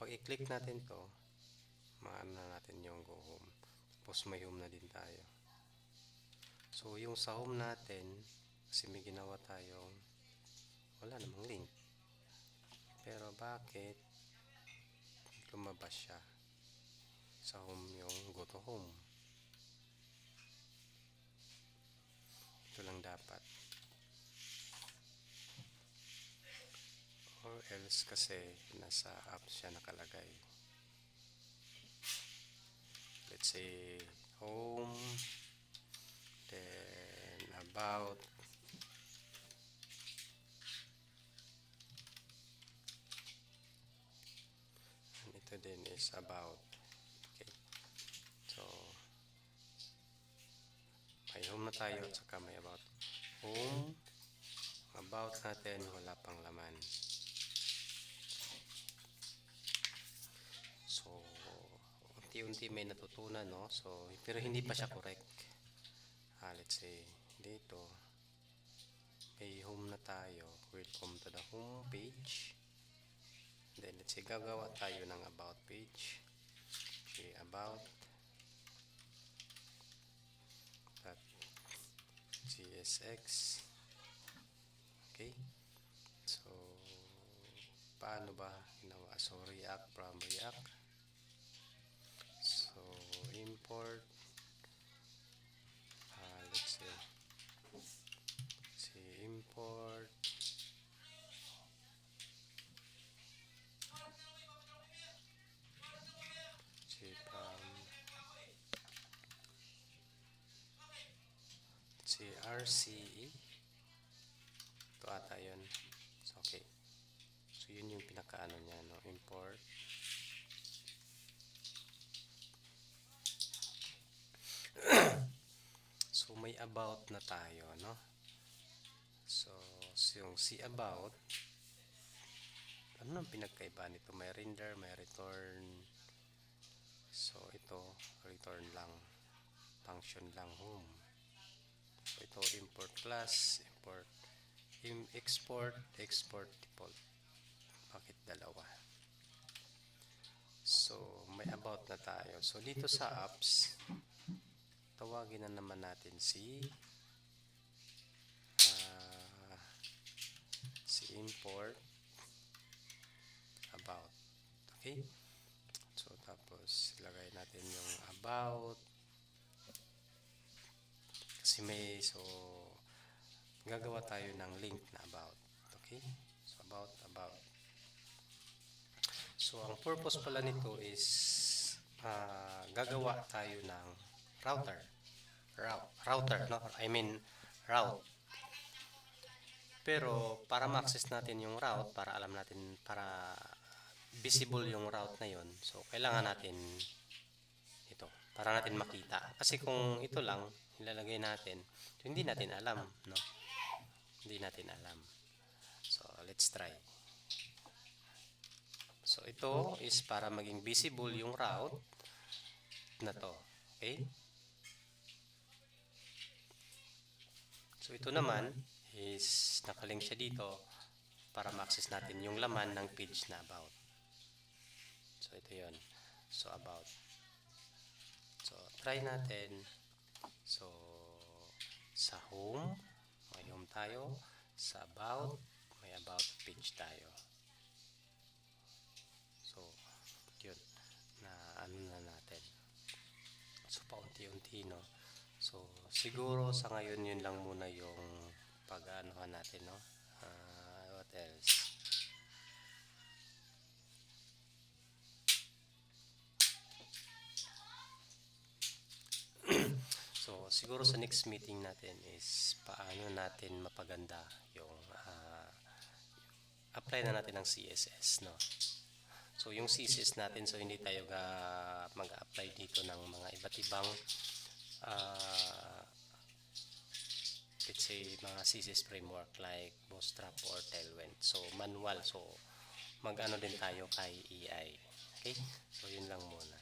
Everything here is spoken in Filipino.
pag i-click natin to, maano na natin yung go home. Tapos may home na din tayo. So yung sa home natin, kasi may ginawa tayong wala namang link. Pero bakit lumabas siya? Sa home yung go to home. Ito lang dapat. Or else kasi nasa app siya nakalagay. Let's say home, then about, and ito din is about. Okay, so may home na tayo at saka may about. Home, about natin wala pang laman. So unti-unti may natutunan, no? So pero hindi pa siya correct. Let's say dito may home na tayo. Welcome to the home page. Then let's say gagawa tayo ng about page. Okay, about .csx. Okay, so paano ba ginawa? So React from React. So import, let's say import from RCE. Ito ata yun. So, okay. So yun yung pinakaano niya, no? Import. So may about na tayo, no? So yung si about, ano nang pinagkaiba nito? May render, may return. So ito return lang, function lang, home. So ito import class, import, export default. Bakit dalawa? So may about na tayo. So dito sa apps, tawagin na naman natin si import about. Okay, so tapos ilagay natin yung about kasi may, so gagawa tayo ng link na about. Okay, so about. So ang purpose pala nito is gagawa tayo ng router, no? I mean route. Pero para ma-access natin yung route, para alam natin, para visible yung route na yon, so kailangan natin ito para natin makita. Kasi kung ito lang ilalagay natin, so hindi natin alam, no? Hindi natin alam. So let's try. So ito is para maging visible yung route na to. Okay? So ito naman is nakalink siya dito para ma-access natin yung laman ng page na about. So ito yun. So about. So try natin. So sa home, may home tayo. Sa about, may about page tayo. So yun, na ano na natin. So paunti-unti, no? So siguro sa ngayon yun lang muna yung pag-aanohan natin, no? What else? So siguro sa next meeting natin is paano natin mapaganda yung apply na natin ng CSS, no? So yung CSS natin, so hindi tayo mag-apply dito ng mga iba't ibang let's say mga CSS framework like Bootstrap or Tailwind. So manual, so mag-ano din tayo kay AI. Okay, so yun lang muna.